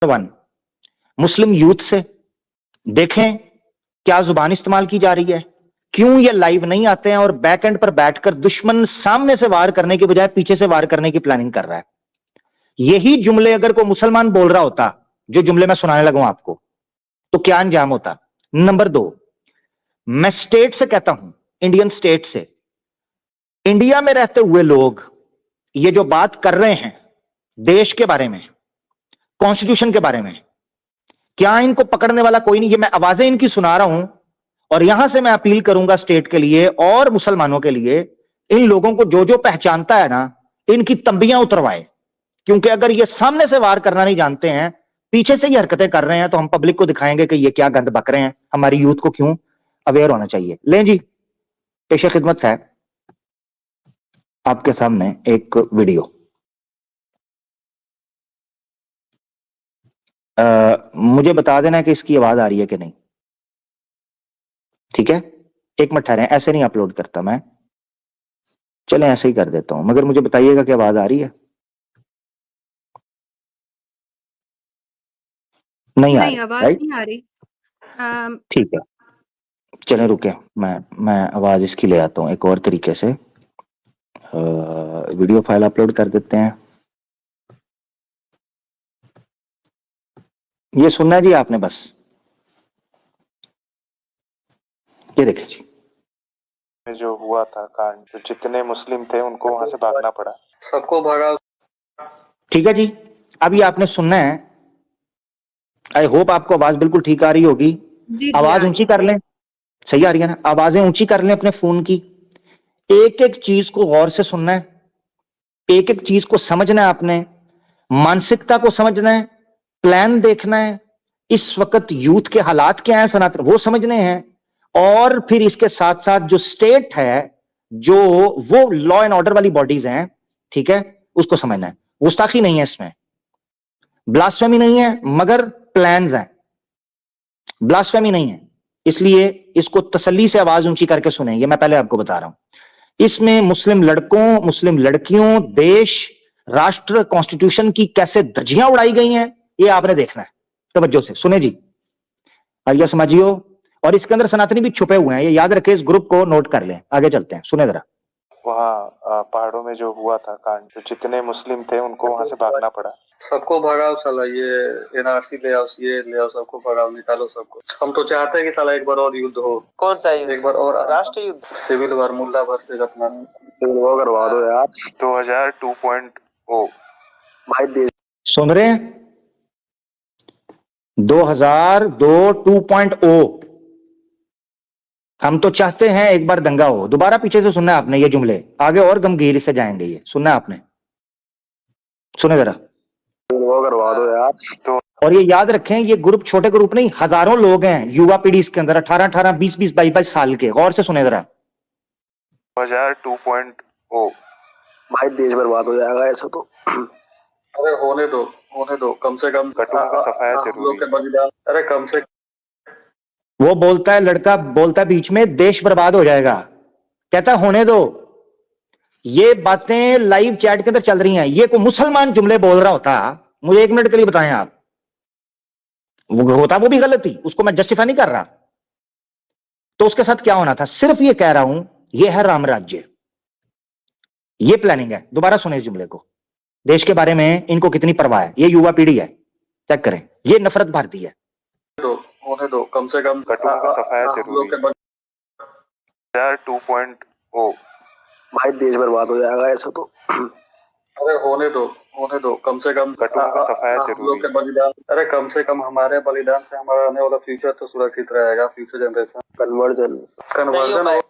One, मुस्लिम youth से देखें क्या जुबान इस्तेमाल की जा रही है, क्यों ये लाइव नहीं आते हैं और बैक एंड पर बैठकर दुश्मन सामने से वार करने के बजाय पीछे से वार करने की प्लानिंग कर रहा है। यही जुमले अगर कोई मुसलमान बोल रहा होता, जो जुमले मैं सुनाने लगूं आपको, तो क्या अंजाम होता। नंबर 2, मैं स्टेट से कहता हूं, इंडियन स्टेट से, इंडिया में रहते हुए लोग ये जो बात कर रहे हैं देश के बारे में, कॉन्स्टिट्यूशन के बारे में, क्या इनको पकड़ने वाला कोई नहीं। ये मैं आवाजें इनकी सुना रहा हूं और यहां से मैं अपील करूंगा स्टेट के लिए और मुसलमानों के लिए, इन लोगों को जो जो पहचानता है ना, इनकी तंबियां उतरवाए। क्योंकि अगर ये सामने से वार करना नहीं जानते हैं, पीछे से ये हरकतें कर रहे हैं, तो हम पब्लिक को दिखाएंगे कि ये क्या गंद बक रहे हैं। हमारी यूथ को क्यों अवेयर होना चाहिए। लें जी, पेशे खिदमत है आपके सामने एक वीडियो। मुझे बता देना कि इसकी आवाज आ रही है कि नहीं, ठीक है। एक मिनट ठहरें, ऐसे नहीं अपलोड करता मैं, चलें ऐसे ही कर देता हूं, मगर मुझे बताइएगा कि आवाज आ रही है। नहीं आ रही, आवाज राइट? नहीं आ रही। ठीक है, चलें रुके, मैं आवाज इसकी ले आता हूं एक और तरीके से। वीडियो फाइल अपलोड कर देते हैं। ये सुनना है जी आपने, बस ये देखिए जी। जो हुआ था कांड, तो जितने मुस्लिम थे उनको वहां से भागना पड़ा, सबको भगा। ठीक है जी, अब ये आपने सुनना है। आई होप आपको आवाज बिल्कुल ठीक आ रही होगी। आवाज ऊंची कर लें, सही आ रही है ना? आवाजें ऊंची कर लें अपने फोन की। एक एक चीज को गौर से सुनना है, एक एक चीज को समझना है आपने, मानसिकता को समझना है, प्लान देखना है, इस वक्त यूथ के हालात क्या है सनातन वो समझने हैं, और फिर इसके साथ साथ जो स्टेट है, जो वो लॉ एंड ऑर्डर वाली बॉडीज हैं, ठीक है, उसको समझना है। गुस्ताखी नहीं है इसमें, ब्लास्फेमी नहीं है, मगर प्लान्स हैं। ब्लास्फेमी नहीं है, इसलिए इसको तसल्ली से आवाज ऊंची करके सुने। ये मैं पहले आपको बता रहा हूं। इसमें मुस्लिम लड़कों, मुस्लिम लड़कियों, देश, राष्ट्र, कॉन्स्टिट्यूशन की कैसे धज्जियां उड़ाई गई हैं, ये आपने देखना है। तवज्जो से सुने जी, आइए समझियो। और इसके अंदर सनातनी भी छुपे हुए हैं, ये याद रखे, इस ग्रुप को नोट कर लें। आगे चलते हैं, सुने जरा। वहाँ पहाड़ों में जो हुआ था कांड, तो जितने मुस्लिम थे उनको वहां से भागना पड़ा, सबको भगाओ साला, ये एनआरसी ले आओ, ये ले आओ, सबको भगाओ, निकालो सबको। हम तो चाहते हैं कि साला एक बार और युद्ध हो। कौन सा युद्ध? एक बार और राष्ट्रीय युद्ध, सिविल वार, मुल्ला वर्सेस अपना सिविल वॉर करवा दो यार। 2002.0 भाई देश सुन रहे हैं? 2002 2.0। हम तो चाहते हैं एक बार दंगा हो। दोबारा पीछे से सुनना है आपने ये जुमले, आगे और गंभीर से जाएंगे, ये सुनना है आपने, सुने जरा। वो करवा दो यार। तो और ये याद रखें, ये ग्रुप छोटे ग्रुप नहीं, हजारों लोग हैं युवा पीढ़ी इसके अंदर, 18-18, 20-20, 22-22 साल के। गौर से सुने जरा। 2002.0 भाई देश बर्बाद हो जाएगा ऐसा तो। अरे होने दो, कम से कम घटना का सफाया जरूरी है। अरे कम से वो बोलता है, लड़का बोलता है बीच में, देश बर्बाद हो जाएगा, कहता है होने दो। ये बातें लाइव चैट के अंदर चल रही हैं। ये कोई मुसलमान जुमले बोल रहा होता, मुझे 1 मिनट के लिए बताएं आप, वो होता वो भी गलत ही, उसको मैं जस्टिफाई नहीं कर रहा, तो उसके साथ क्या होना था। सिर्फ ये कह रहा हूं, ये है राम राज्य, ये प्लानिंग है। दोबारा सुने इस जुमले को। देश के बारे में इनको कितनी परवाह है, ये युवा पीढ़ी है, चेक करें, ये नफरत भारती है। होने दो, कम से कम घटना का सफाया जरूरी है। 2002.0 भाई देश बर्बाद हो जाएगा ऐसा तो। अरे होने दो, कम से कम घटना का सफाया जरूरी है। बलिदान, अरे कम से कम हमारे बलिदान से हमारा आने वाला फ्यूचर तो सुरक्षित रहेगा, फ्यूचर जनरेशन। कन्वर्जन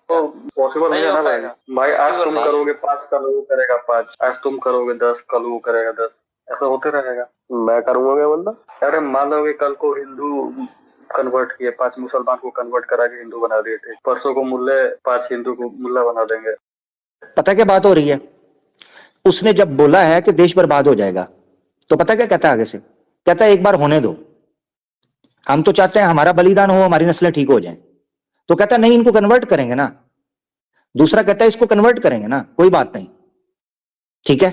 पॉसिबल नहीं है ना भाई। भाई आज तुम करोगे 5, कल वो करेगा 5, आज तुम करोगे 10, कल वो करेगा 10, ऐसा होते रहेगा। मैं करूंगा क्या बंदा? अरे मान लो कि कल को हिंदू कन्वर्ट किए, 5 मुसलमान को कन्वर्ट करा के हिंदू बना दिए थे, परसों को मुल्ले 5 हिंदू को मुल्ला बना देंगे। पता क्या बात हो रही है? उसने जब बोला है कि देश बर्बाद हो जाएगा, तो पता क्या कहता है आगे से? कहता है एक बार होने दो, हम तो चाहते हैं हमारा बलिदान हो, हमारी नस्लें ठीक हो जाएं। तो कहता है नहीं, इनको कन्वर्ट करेंगे ना। दूसरा कहता है इसको कन्वर्ट करेंगे ना, कोई बात नहीं, ठीक है।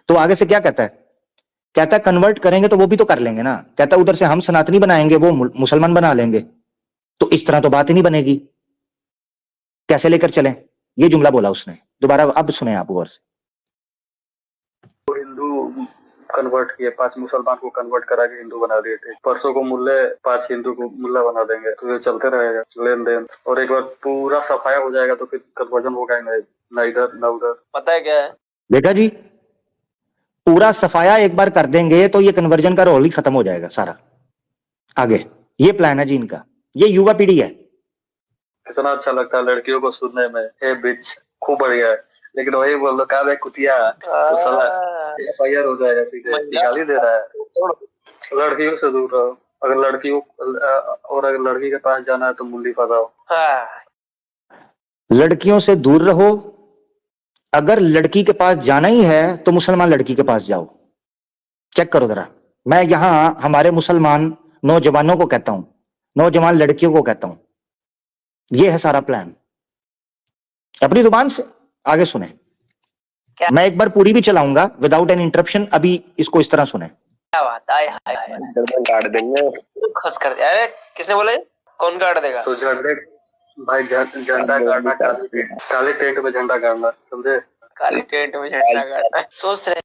तो आगे से क्या कहता है? कहता है कन्वर्ट करेंगे तो वो भी तो कर लेंगे ना, कहता है उधर से हम सनातनी बनाएंगे वो मुसलमान बना लेंगे, तो इस तरह तो बात ही नहीं बनेगी, कैसे लेकर चलें? ये जुमला बोला उसने। दोबारा अब सुने आप गौर से। हिंदू कन्वर्ट किए, 5 मुसलमान को कन्वर्ट करा के हिंदू बना दिए थे, परसों को मुल्ले 5 हिंदू को मुल्ला बना देंगे, तो ये चलते रहेगा लेन देन, और एक बार पूरा सफाया हो जाएगा तो फिर कन्वर्जन होगा ही नहीं, ना इधर ना उधर। पता है क्या है बेटा जी, पूरा सफाया एक बार कर देंगे तो ये कन्वर्जन का रोल ही खत्म हो जाएगा सारा। आगे ये प्लान है जी इनका, ये युवा पीढ़ी है। कितना अच्छा लगता है लड़कियों को सुनने में, हे बिच खूब बढ़िया है, लेकिन वही बोल दो का कुतिया तो साला FIR हो जाएगा, सीधे गाली दे रहा है। लड़कियों से दूर रहो, अगर लड़कियों और अगर लड़की के पास जाना है तो मुल्ली फंसाओ। लड़कियों से दूर रहो, अगर लड़की के पास जाना ही है तो मुसलमान लड़की के पास जाओ। चेक करो जरा, मैं यहां हमारे मुसलमान नौजवानों को कहता हूं, नौजवान लड़कियों को कहता हूं, यह है सारा प्लान। अपनी जुबान से आगे सुने, मैं एक बार पूरी भी चलाऊंगा विदाउट एन इंटरप्शन, अभी इसको इस तरह सुने। क्या बात है, काट देंगे, खुश कर दिया। अरे किसने बोला? कौन काट देगा? तो भाई झंडा गाड़ना, काले टेंट में झंडा गाड़ना, समझे? काले टेंट में झंडा गाड़ना सोच रहे,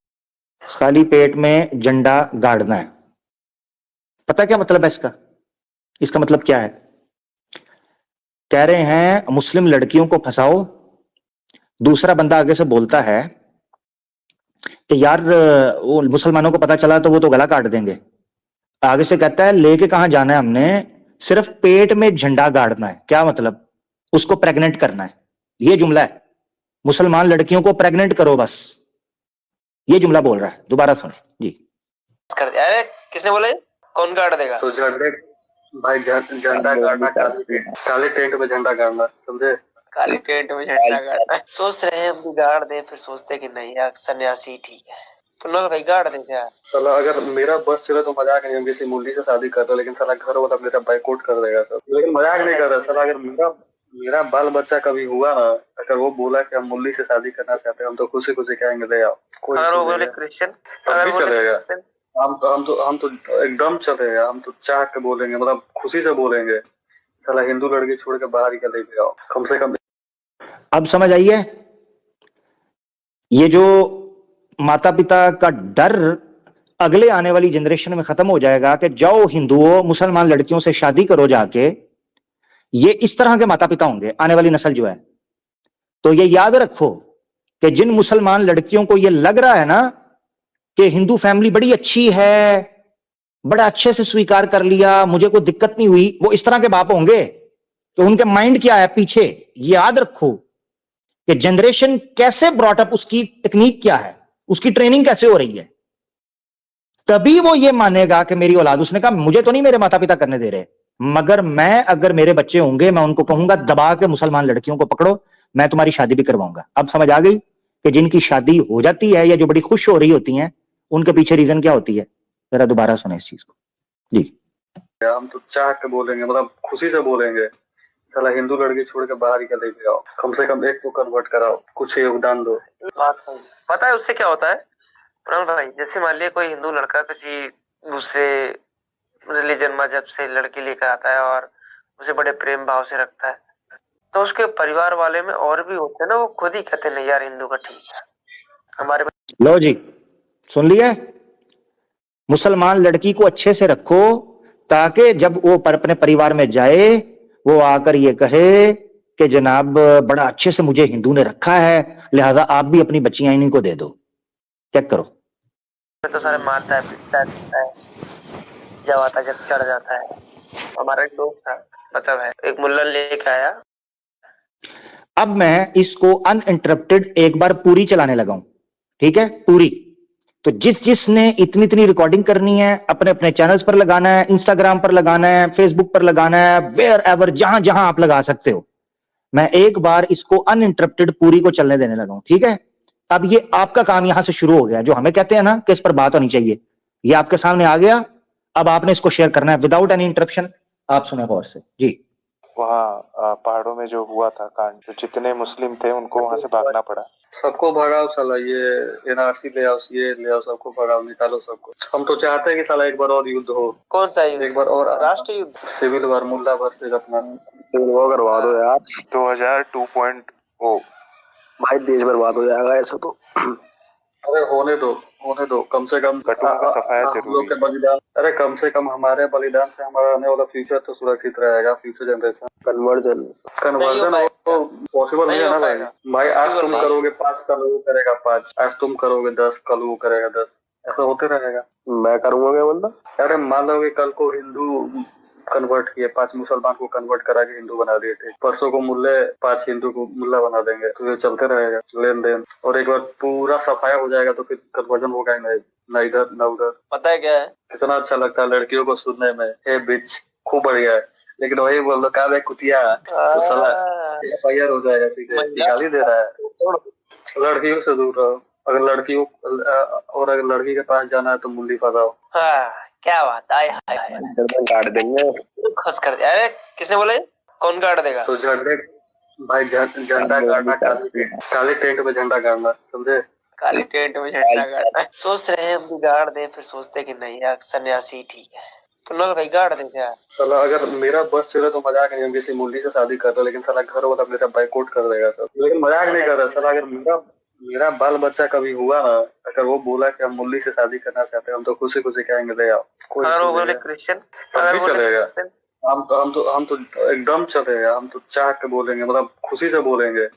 खाली पेट में झंडा गाड़ना है। पता क्या मतलब है इसका? इसका मतलब क्या है? कह रहे हैं मुस्लिम लड़कियों को फंसाओ, दूसरा बंदा आगे से बोलता है कि यार वो मुसलमानों को पता चला तो वो तो गला काट देंगे, आगे से कहता है लेके कहां जाना है हमने, सिर्फ पेट में झंडा गाड़ना है। क्या मतलब? उसको प्रेग्नेंट करना है, ये जुमला है। मुसलमान लड़कियों को प्रेग्नेंट करो बस, ये जुमला बोल रहा है। दोबारा सुने जी। कर दिया। अरे किसने बोला? कौन काट देगा? तो भाई झंडा गाड़ना, काले टेंट में झंडा गाड़ना, समझे? काले टेंट में झंडा गाड़ना सोच रहे हैं, हम गाड़ दे, फिर सोचते कि नहीं यार सन्यासी ठीक है, तो ना भाई गाड़ दे क्या? साला अगर मेरा बस चले तो मजाक नहीं, किसी मुल्ली से शादी करता, लेकिन साला घर वाला मेरा बाइकआउट कर देगा सर, लेकिन मजाक नहीं कर रहा साला। अगर मेरा बाल बच्चा कभी हुआ ना, अगर वो बोला कि हम मुल्ली से शादी करना चाहते हैं, हम तो खुशी खुशी कहेंगे ले आओ। कोई क्रिश्चियन चलेगा, हम तो एकदम चलेगा, हम तो चाह के बोलेंगे, मतलब खुशी से बोलेंगे, साला हिंदू लड़की छोड़ के बाहर ही कर ले आओ कम से कम। अब समझ आई है? ये जो माता पिता का डर अगले आने वाली जनरेशन में खत्म हो जाएगा कि जाओ हिंदुओं मुसलमान लड़कियों से शादी करो जाके, ये इस तरह के माता पिता होंगे आने वाली नस्ल जो है। तो ये याद रखो कि जिन मुसलमान लड़कियों को ये लग रहा है ना कि हिंदू फैमिली बड़ी अच्छी है, बड़ा अच्छे से स्वीकार कर लिया, मुझे कोई दिक्कत नहीं हुई, वो इस तरह के बाप होंगे। तो उनके माइंड क्या है पीछे, याद रखो कि जनरेशन कैसे ब्रॉट अप, उसकी टेक्निक क्या है, उसकी ट्रेनिंग कैसे हो रही है, तभी वो ये मानेगा कि मेरी औलाद। उसने कहा मुझे तो नहीं मेरे माता पिता करने दे रहे, मगर मैं अगर मेरे बच्चे होंगे मैं उनको कहूंगा दबा के मुसलमान लड़कियों को पकड़ो, मैं तुम्हारी शादी भी करवाऊंगा। अब समझ आ गई कि जिनकी शादी हो जाती है या जो बड़ी खुश हो रही होती हैं, उनके पीछे रीजन क्या होती है? जरा दोबारा सुने इस चीज को जी। हम तो चाह के बोलेंगे, मतलब खुशी से बोलेंगे, साला हिंदू लड़की छोड़ के बाहर ही कर ले आओ, कम से कम एक को कन्वर्ट कराओ, कुछ योगदान दो। पता है उससे क्या होता है प्रणव भाई? जैसे मान लिया कोई हिंदू लड़का किसी दूसरे रिलीजन मजहब से लड़की लेकर आता है और उसे बड़े प्रेम भाव से रखता है, तो उसके परिवार वाले में और भी होते हैं ना, वो खुद ही कहते हैं यार हिंदू का ठीक है हमारे। लो जी, सुन लिया? मुसलमान लड़की को अच्छे से रखो ताकि जब वो अपने परिवार में जाए वो आकर ये कहे कि जनाब बड़ा अच्छे से मुझे हिंदू ने रखा है, लिहाजा आप भी अपनी बच्चियां इन्हीं को दे दो। चेक करो। तो सारे मारता है, पीटता है, जब आता जब चढ़ जाता है। हमारा एक दोस्त था, मतलब है, एक मुल्ला लेके आया। अब मैं इसको अनइंटरप्टेड एक बार पूरी चलाने लगा हूं, ठीक है? पूरी। तो जिसने इतनी रिकॉर्डिंग करनी है अपने अपने चैनल्स पर लगाना है, इंस्टाग्राम पर लगाना है, फेसबुक पर लगाना है, वेयर एवर, जहां जहां आप लगा सकते हो। मैं एक बार इसको अनइंटरप्टेड पूरी को चलने देने लगा हूं, ठीक है? अब ये आपका काम यहां से शुरू हो गया, जो हमें कहते हैं ना कि इस पर बात होनी चाहिए, ये आपके सामने आ गया। अब आपने इसको शेयर करना है विदाउट एनी इंटरप्शन। आप सुने गौर से जी। वहाँ पहाड़ों में जो हुआ था कांड, जो जितने मुस्लिम थे उनको वहां से भागना पड़ा। सबको भगाओ साला, ये एनआरसी ले आओ, ये ले आओ, सबको भगाओ, निकालो सबको। हम तो चाहते हैं कि साला एक बार और युद्ध हो। कौन सा युद्ध? एक बार और राष्ट्र युद्ध, सिविल वार, मुल्ला वर्सेस अपना सिविल वॉर करवा दो यार। 2000 2.0 भाई देश बर्बाद हो जाएगा ऐसा तो। अरे होने दो, कम से कम कटुओं का सफाया हम जरूरी लोग के बलिदान, अरे कम से कम हमारे बलिदान से हमारा आने वाला फ्यूचर तो सुरक्षित रहेगा, फ्यूचर जनरेशन। कन्वर्जन पॉसिबल नहीं है ना भाई। भाई आज तुम करोगे 5, कल वो करेगा 5, आज तुम करोगे 10, कल वो करेगा 10, ऐसा होते रहेगा। मैं करूंगा क्या बोलता? अरे मान लो कि कल को हिंदू कन्वर्ट किए, 5 मुसलमान को कन्वर्ट करा के हिंदू बना दिए थे, परसों को मुल्ले 5 हिंदू को मुल्ला बना देंगे, तो ये चलते रहेगा लेन देन। और एक बार पूरा सफाया हो जाएगा तो फिर कन्वर्जन होगा ही नहीं, ना इधर ना उधर। पता है क्या है? कितना अच्छा लगता है लड़कियों को सुनने में, हे बिच, खूब बढ़िया है। लेकिन वही बोल दो का कुतिया तो साला FIR हो जाएगा, सीधे गाली दे रहा है। लड़कियों से दूर रहो, अगर लड़कियों और अगर लड़की के पास जाना है तो मुल्ली फंसाओ। क्या बात है, गर्दन काट देंगे, खुश कर दिया। अरे किसने बोला? कौन काट देगा? तो झंडे भाई, झंडा गाड़ना, काले टेंट में झंडा गाड़ना, समझे? काली टेंट में झंडा गाड़ना सोच रहे हैं हम भी, गाड़ दे, फिर सोचते कि नहीं यार सन्यासी ठीक है। कुणाल भाई गाड़ दे क्या? साला अगर मेरा बस चले तो मजाक नहीं, हम किसी मुल्ली से शादी कर रहे, लेकिन साला घर वाला मेरा बाइकआउट कर देगा सर। लेकिन मजाक नहीं कर रहा साला, अगर मेरा बाल बच्चा कभी हुआ ना, अगर वो बोला कि हम मुल्ली से शादी करना चाहते हैं, हम तो खुशी खुशी कहेंगे ले आओ। कोई क्रिश्चियन तब भी चलेगा, हम तो एकदम चलेगा, हम तो चाह के बोलेंगे, मतलब खुशी से बोलेंगे।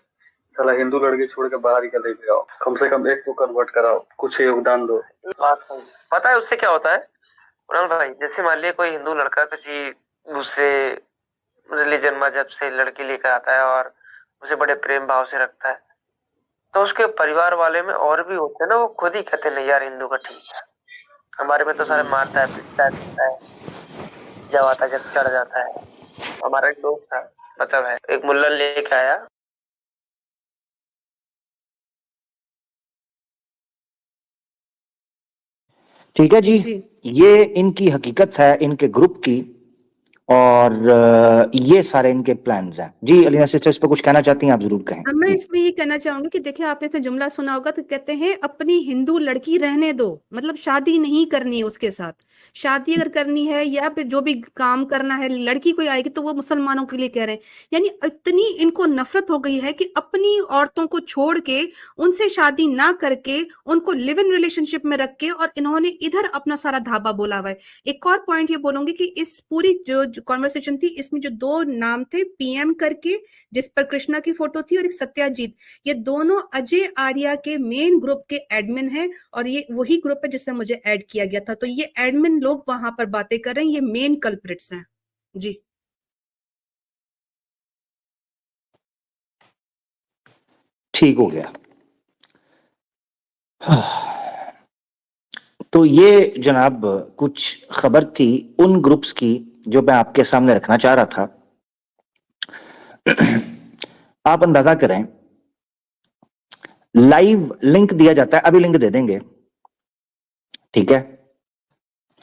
साला हिंदू लड़की छोड़ के बाहर ही ले आओ, कम से कम एक को कन्वर्ट कराओ, कुछ योगदान दो। पता है उससे क्या होता है कुणाल भाई? जैसे मान लिया कोई हिंदू लड़का किसी दूसरे रिलीजन मजहब से लड़की लेकर आता है और उसे बड़े प्रेम भाव से रखता है, तो उसके परिवार वाले में और भी होते हैं ना, वो खुद ही कहते नहीं यार हिंदू का ठीक है, हमारे में तो सारे मारता है, पीटता है, जब आता है जब चढ़ जाता है। हमारा एक दोस्त था, मतलब है, एक मुल्ला लेके आया, ठीक है जी, ये इनकी हकीकत है, इनके ग्रुप की, और ये सारे इनके प्लान्स हैं। जी अलीना सिस्टर, इस पर कुछ कहना चाहती हैं आप? जरूर कहें। मैं इसमें ये कहना चाहूंगी कि देखिए आपने इसमें जुमला सुना होगा, तो कहते हैं अपनी हिंदू लड़की रहने दो, मतलब शादी नहीं करनी है उसके साथ। शादी अगर करनी है या फिर जो भी काम करना है, लड़की कोई आएगी तो वो मुसलमानों के लिए कह रहे हैं। यानी इतनी इनको नफरत हो गई है कि अपनी औरतों को छोड़ के, उनसे शादी ना करके, उनको लिव इन रिलेशनशिप में रख के, और इन्होंने इधर अपना सारा धाबा बोला हुआ है। एक और पॉइंट ये बोलूंगी कि इस पूरी जो कॉन्वर्सेशन थी, इसमें जो 2 नाम थे, PM करके जिस पर कृष्णा की फोटो थी, और एक सत्याजीत, ये दोनों अजय आर्या के मेन ग्रुप के एडमिन हैं, और ये वही ग्रुप है जिससे मुझे ऐड किया गया था। तो ये एडमिन लोग वहां पर बातें कर रहे हैं, ये मेन कल्प्रिट्स हैं जी। ठीक हो गया। तो ये जनाब कुछ खबर थी उन ग्रुप्स की जो मैं आपके सामने रखना चाह रहा था। आप अंदाजा करें, लाइव लिंक दिया जाता है, अभी लिंक दे देंगे, ठीक है?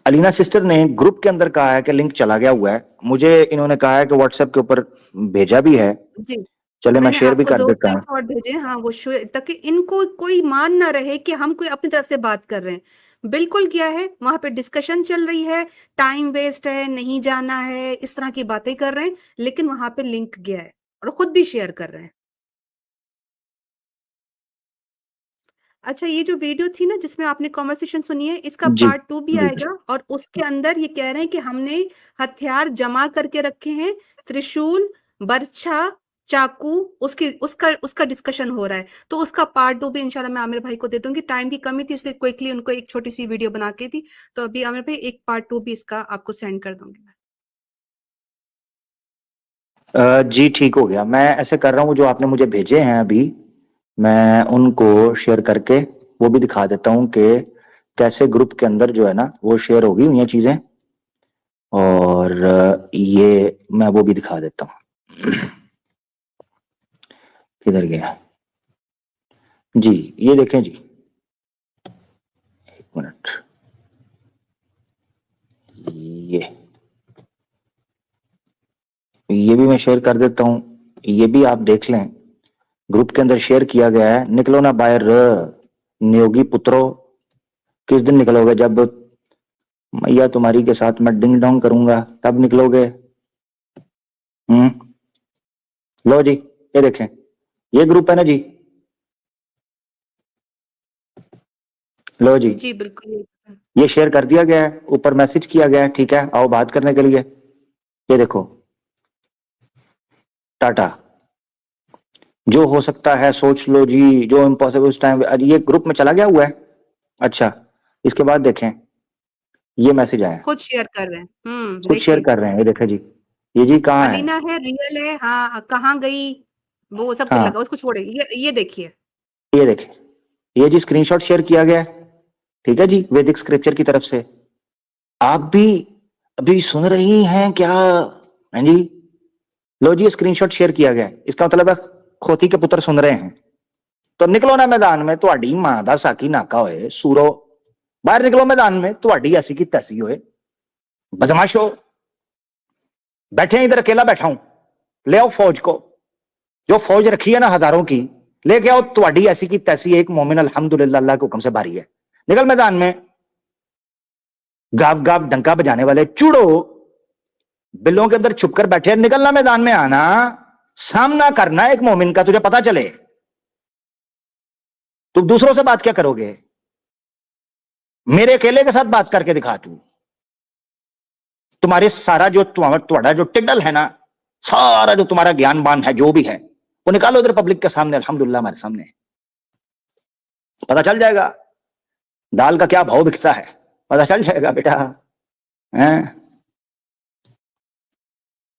अलीना सिस्टर ने ग्रुप के अंदर कहा है कि लिंक चला गया हुआ है, मुझे इन्होंने कहा है कि व्हाट्सएप के ऊपर भेजा भी है जी, चले मैं शेयर भी आपको कर 2 देता हूं। स्क्रीनशॉट भेजे। हाँ, वो ताकि इनको कोई मान ना रहे कि हम कोई अपनी तरफ से बात कर रहे हैं। बिल्कुल क्या है, वहां पे डिस्कशन चल रही है, टाइम वेस्ट है, नहीं जाना है, इस तरह की बातें कर रहे हैं, लेकिन वहां पे लिंक गया है और खुद भी शेयर कर रहे हैं। अच्छा, ये जो वीडियो थी ना जिसमें आपने कॉन्वर्सेशन सुनी है, इसका जी पार्ट 2 भी आएगा, और उसके अंदर ये कह रहे हैं कि हमने हथियार जमा करके रखे हैं, त्रिशूल, बर्छा, चाकू, उसका डिस्कशन हो रहा है। तो उसका पार्ट 2 भी इंशाल्लाह मैं आमिर भाई को दे दूंगी। टाइम की कमी थी इसलिए क्विकली उनको एक छोटी सी वीडियो बना के दी, तो अभी आमिर भाई एक पार्ट 2 भी इसका आपको सेंड कर दूंगी मैं। जी ठीक हो गया, मैं ऐसे कर रहा हूँ, जो आपने मुझे भेजे हैं अभी मैं उनको शेयर करके वो भी दिखा देता हूँ कि कैसे ग्रुप के अंदर जो है ना वो शेयर होगी हुई हैं चीजें, और ये मैं वो भी दिखा देता हूँ। किधर गया जी, ये देखें जी, एक मिनट, ये भी मैं शेयर कर देता हूं, ये भी आप देख लें, ग्रुप के अंदर शेयर किया गया है। निकलो ना बाहर नियोगी पुत्रो, किस दिन निकलोगे? जब मैया तुम्हारी के साथ मैं डिंग डोंग करूंगा तब निकलोगे। लो जी, ये देखें, ये ग्रुप है ना जी, लो जी जी बिल्कुल। ये शेयर कर दिया गया है, ऊपर मैसेज किया गया है, ठीक है, आओ बात करने के लिए। ये देखो, टाटा, जो हो सकता है सोच लो जी, जो इम्पॉसिबल उस टाइम। ये ग्रुप में चला गया हुआ है। अच्छा, इसके बाद देखें, ये मैसेज आया, खुद शेयर कर रहे हैं। खुद शेयर देखिए, कर रहे हैं। ये देखे जी, ये जी कहाँ है? अलीना है, रियल है, हाँ, कहाँ गई, वो सब कुछ हाँ, लगा, उसको छोड़े। ये देखिए, ये देखें, ये जी स्क्रीनशॉट शेयर किया गया है, ठीक है जी, वैदिक स्क्रिप्चर की तरफ से। आप भी अभी सुन रही हैं क्या? हाँ जी, लो जी स्क्रीनशॉट शेयर किया गया है, इसका मतलब है खोती के पुत्र सुन रहे हैं। तो निकलो ना मैदान में, ਤੁਹਾਡੀ ਮਾਂ ਦਾ ਸਾਕੀ ਨਾਕਾ ਹੋਏ सूरो, बाहर निकलो मैदान में, ਤੁਹਾਡੀ ऐसी की तैसी होए, बदमाशो। बैठे हैं इधर, अकेला बैठा हूं, ले आओ फौज को, जो फौज रखी है ना हजारों की, लेके आओ। ਤੁਹਾਡੀ ऐसी की तैसी एक मोमिन अल्हम्दुलिल्लाह अल्लाह के हुक्म से बारी है। निकल मैदान में, गाव गाव डंका बजाने वाले चूड़ो, बिल्लों के अंदर छुपकर बैठे, निकलना मैदान में, आना, सामना करना एक मोमिन का, तुझे पता चले। तुम दूसरों से बात क्या करोगे? मेरे अकेले के साथ बात करके दिखा तू। तुम्हारे सारा जो तुम्हारा जो टिड्डल है ना, सारा जो तुम्हारा ज्ञानवान है, जो भी है, वो निकालो उधर पब्लिक के सामने। अल्हम्दुलिल्लाह हमारे सामने पता चल जाएगा दाल का क्या भाव बिकता है, पता चल जाएगा बेटा, हैं?